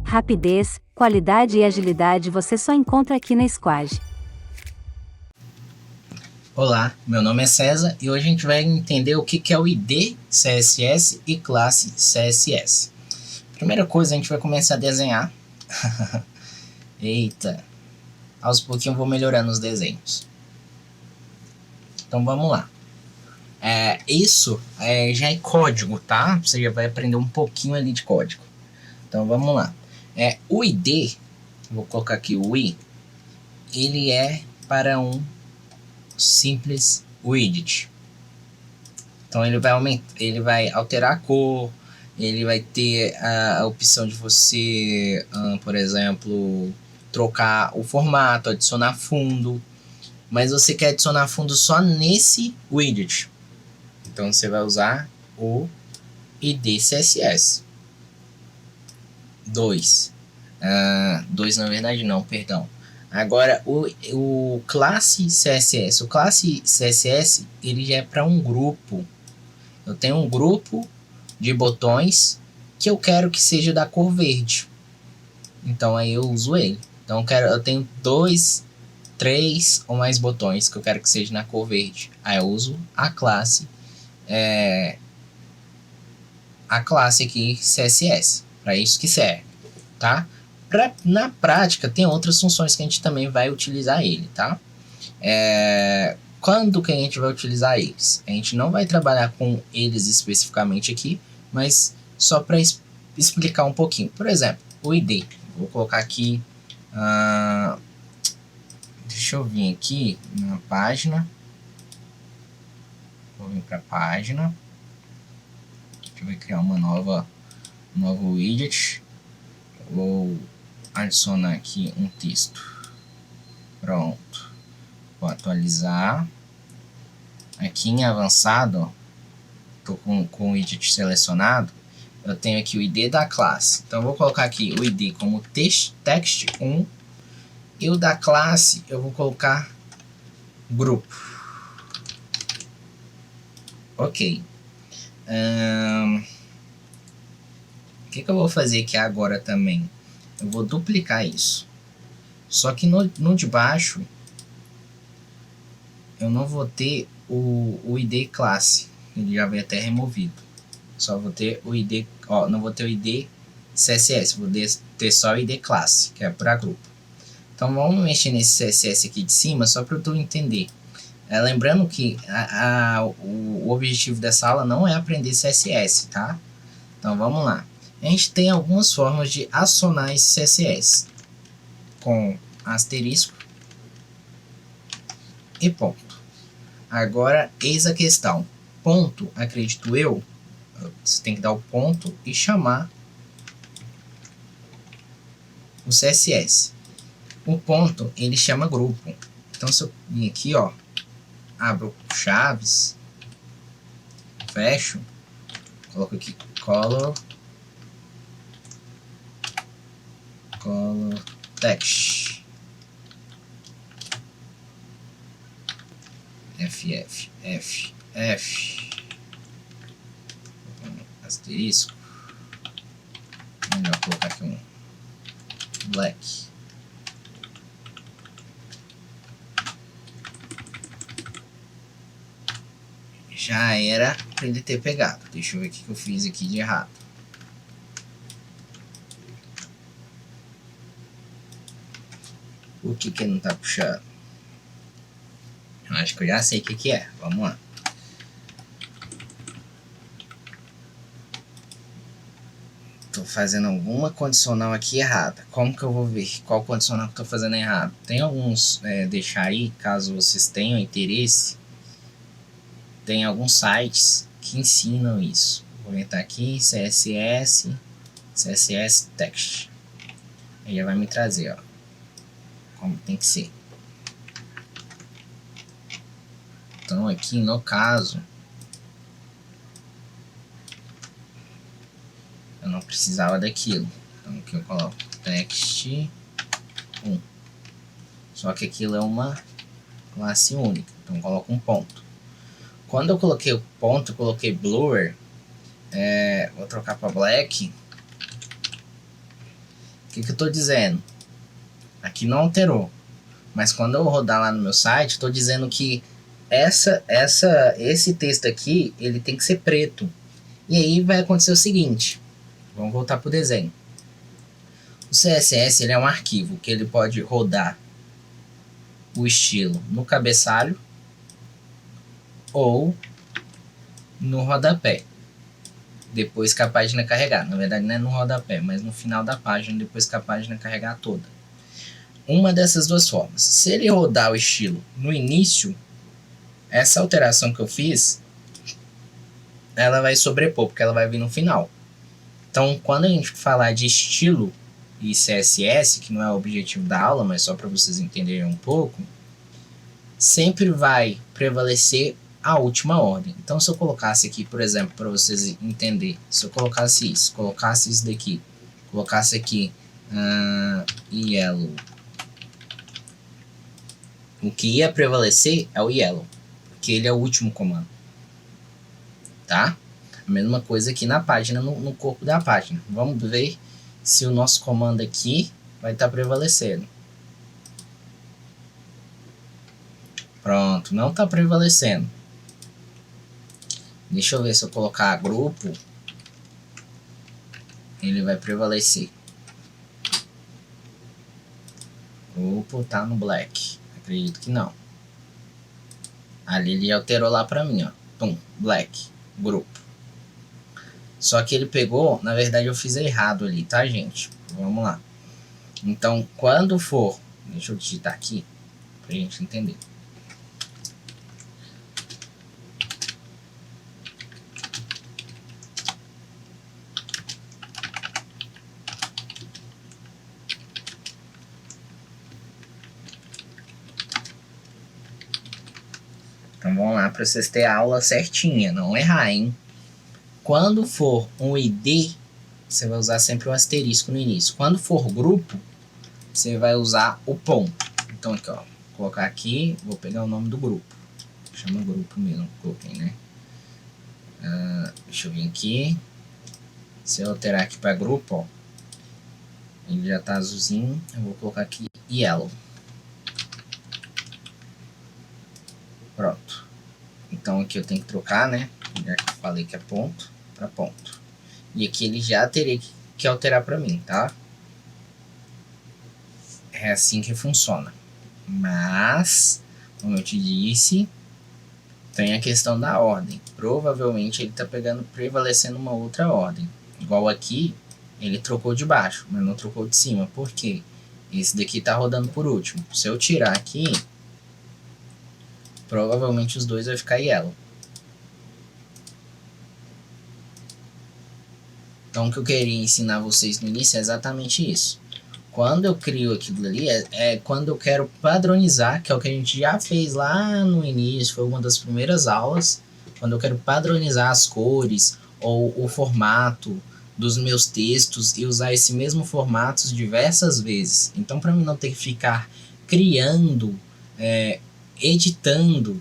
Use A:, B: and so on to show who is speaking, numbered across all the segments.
A: Rapidez, qualidade e agilidade você só encontra aqui na Squad.
B: Olá, meu nome é César e hoje a gente vai entender o que é o ID CSS e classe CSS. Primeira coisa, a gente vai começar a desenhar. Eita, aos pouquinhos eu vou melhorando os desenhos. Então vamos lá. Isso já é código, tá? Você já vai aprender um pouquinho ali de código. Então vamos lá. O ID, vou colocar aqui o I, ele é para um simples widget. Então ele vai alterar a cor, ele vai ter a opção de você, por exemplo, trocar o formato, adicionar fundo, mas você quer adicionar fundo só nesse widget. Então você vai usar o ID CSS 2. 2 na verdade não, perdão. Agora o classe CSS, o classe CSS ele já é para um grupo. Eu tenho um grupo de botões que eu quero que seja da cor verde. Então aí eu uso ele. Então eu tenho 2, 3 ou mais botões que eu quero que seja na cor verde. Aí eu uso a classe aqui CSS. Para isso que serve, tá? Na prática tem outras funções que a gente também vai utilizar ele, tá? Quando que a gente vai utilizar eles? A gente não vai trabalhar com eles especificamente aqui, mas só para explicar um pouquinho. Por exemplo, o ID. Vou colocar aqui. Deixa eu vir aqui na página. Vou vir para a página. Deixa eu criar uma novo widget. Vou adicionar aqui um texto. Pronto. Vou atualizar. Aqui em avançado, estou com o widget selecionado, eu tenho aqui o ID da classe. Então eu vou colocar aqui o ID como text1 e o da classe eu vou colocar grupo. Ok. O que eu vou fazer aqui agora também? Eu vou duplicar isso. Só que no de baixo eu não vou ter o ID classe. Ele já veio até removido. Só vou ter o ID, não vou ter o ID CSS, vou ter só o ID classe, que é para grupo. Então vamos mexer nesse CSS aqui de cima, só para tu entender. Lembrando que o objetivo dessa aula não é aprender CSS, tá? Então vamos lá. A gente tem algumas formas de acionar esse CSS. Com asterisco e ponto. Agora, eis a questão. Ponto, acredito eu, você tem que dar o ponto e chamar o CSS. O ponto, ele chama grupo. Então, se eu vir aqui, abro chaves, fecho, coloco aqui color text, F, asterisco, melhor colocar aqui um black, já era para ele ter pegado. Deixa eu ver o que eu fiz aqui de errado. O que ele não tá puxando? Eu acho que eu já sei o que é. Vamos lá. Tô fazendo alguma condicional aqui errada. Como que eu vou ver qual condicional que eu tô fazendo errado? Tem alguns, deixar aí, caso vocês tenham interesse. Tem alguns sites que ensinam isso. Vou entrar aqui, CSS text. Aí já vai me trazer, como tem que ser. Então aqui no caso, eu não precisava daquilo. Então aqui eu coloco text 1. Só que aquilo é uma classe única. Então eu coloco um ponto. Quando eu coloquei o ponto, eu coloquei blur. Vou trocar para black. que eu estou dizendo? Aqui não alterou. Mas quando eu rodar lá no meu site, estou dizendo que esse texto aqui, ele tem que ser preto. E aí vai acontecer o seguinte. Vamos voltar para o desenho. O CSS ele é um arquivo que ele pode rodar o estilo no cabeçalho ou no rodapé, depois que a página carregar. Na verdade não é no rodapé, mas no final da página, depois que a página carregar toda. Uma dessas duas formas. Se ele rodar o estilo no início, essa alteração que eu fiz, ela vai sobrepor, porque ela vai vir no final. Então, quando a gente falar de estilo e CSS, que não é o objetivo da aula, mas só para vocês entenderem um pouco, sempre vai prevalecer a última ordem. Então, se eu colocasse aqui, por exemplo, para vocês entenderem, se eu colocasse isso daqui, colocasse aqui yellow, o que ia prevalecer é o yellow, porque ele é o último comando, tá? A mesma coisa aqui na página, no corpo da página. Vamos ver se o nosso comando aqui vai estar prevalecendo. Pronto, não está prevalecendo. Deixa eu ver se eu colocar grupo, ele vai prevalecer. Grupo tá no black. Acredito que não. Ali ele alterou lá para mim, ó. Pum, black, grupo. Só que ele pegou, na verdade eu fiz errado ali, tá, gente? Vamos lá. Então, quando for... Deixa eu digitar aqui, pra gente entender. Então, vamos lá, para vocês terem a aula certinha, não errar, hein? Quando for um ID, você vai usar sempre um asterisco no início. Quando for grupo, você vai usar o ponto. Então aqui, ó, vou colocar aqui, vou pegar o nome do grupo. Chama grupo mesmo, coloquei, né? Deixa eu vir aqui. Se eu alterar aqui para grupo, ó, ele já tá azulzinho. Eu vou colocar aqui yellow. Pronto. Então aqui eu tenho que trocar, né? Já que eu falei que é ponto para ponto. E aqui ele já teria que alterar para mim, tá? É assim que funciona. Mas, como eu te disse, tem a questão da ordem. Provavelmente ele tá prevalecendo uma outra ordem. Igual aqui, ele trocou de baixo, mas não trocou de cima. Por quê? Esse daqui tá rodando por último. Se eu tirar aqui, provavelmente os dois vai ficar yellow. Então, o que eu queria ensinar vocês no início é exatamente isso. Quando eu crio aquilo ali, é quando eu quero padronizar, que é o que a gente já fez lá no início, foi uma das primeiras aulas, quando eu quero padronizar as cores ou o formato dos meus textos e usar esse mesmo formato diversas vezes. Então, para mim não ter que ficar criando, editando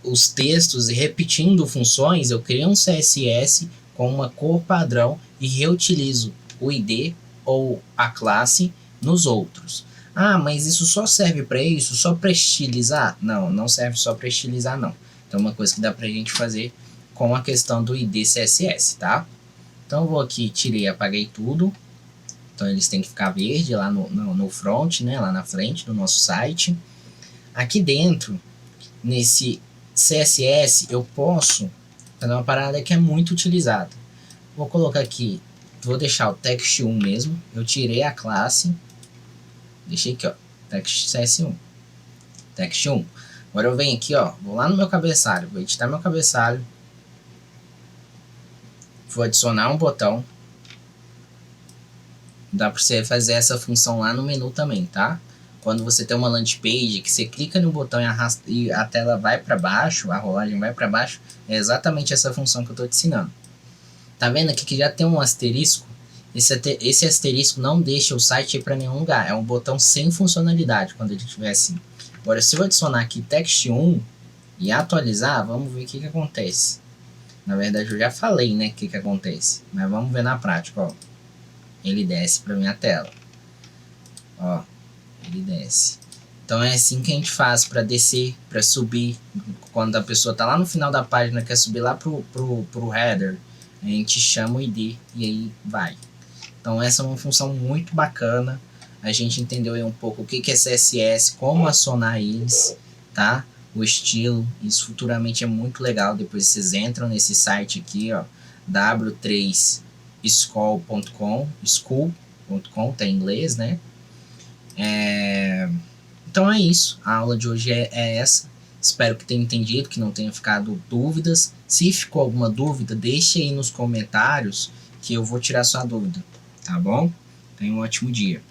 B: os textos e repetindo funções, eu crio um CSS com uma cor padrão e reutilizo o ID ou a classe nos outros. Ah, mas isso só serve para isso? Só para estilizar? Não, não serve só para estilizar, não. Então, uma coisa que dá pra gente fazer com a questão do ID CSS, tá? Então, eu vou aqui, tirei, apaguei tudo. Então, eles têm que ficar verde lá no front, né? Lá na frente do nosso site. Aqui dentro, nesse CSS, eu posso fazer uma parada que é muito utilizada. Vou colocar aqui, vou deixar o text1 mesmo. Eu tirei a classe, deixei aqui, ó, text CS1, text1. Agora eu venho aqui, ó, vou lá no meu cabeçalho, vou editar meu cabeçalho, vou adicionar um botão. Dá para você fazer essa função lá no menu também, tá? Quando você tem uma landing page que você clica no botão e arrasta e a tela vai para baixo, a rolagem vai para baixo, é exatamente essa função que eu estou te ensinando. Tá vendo aqui que já tem um asterisco? Esse asterisco não deixa o site ir para nenhum lugar. É um botão sem funcionalidade quando ele estiver assim. Agora, se eu adicionar aqui text1 e atualizar, vamos ver o que acontece. Na verdade, eu já falei, né, o que acontece. Mas vamos ver na prática, ó. ele desce para minha tela. Ó, ele desce. Então é assim que a gente faz para descer, para subir. Quando a pessoa tá lá no final da página, quer subir lá pro header, a gente chama o ID e aí vai. Então essa é uma função muito bacana. A gente entendeu aí um pouco o que é CSS, como acionar eles, tá? O estilo, isso futuramente é muito legal. Depois vocês entram nesse site aqui, ó, w3school.com, school.com, tá em inglês, né? Então é isso, a aula de hoje é essa. Espero que tenha entendido, que não tenha ficado dúvidas. Se ficou alguma dúvida, deixe aí nos comentários que eu vou tirar sua dúvida, tá bom? Tenha um ótimo dia.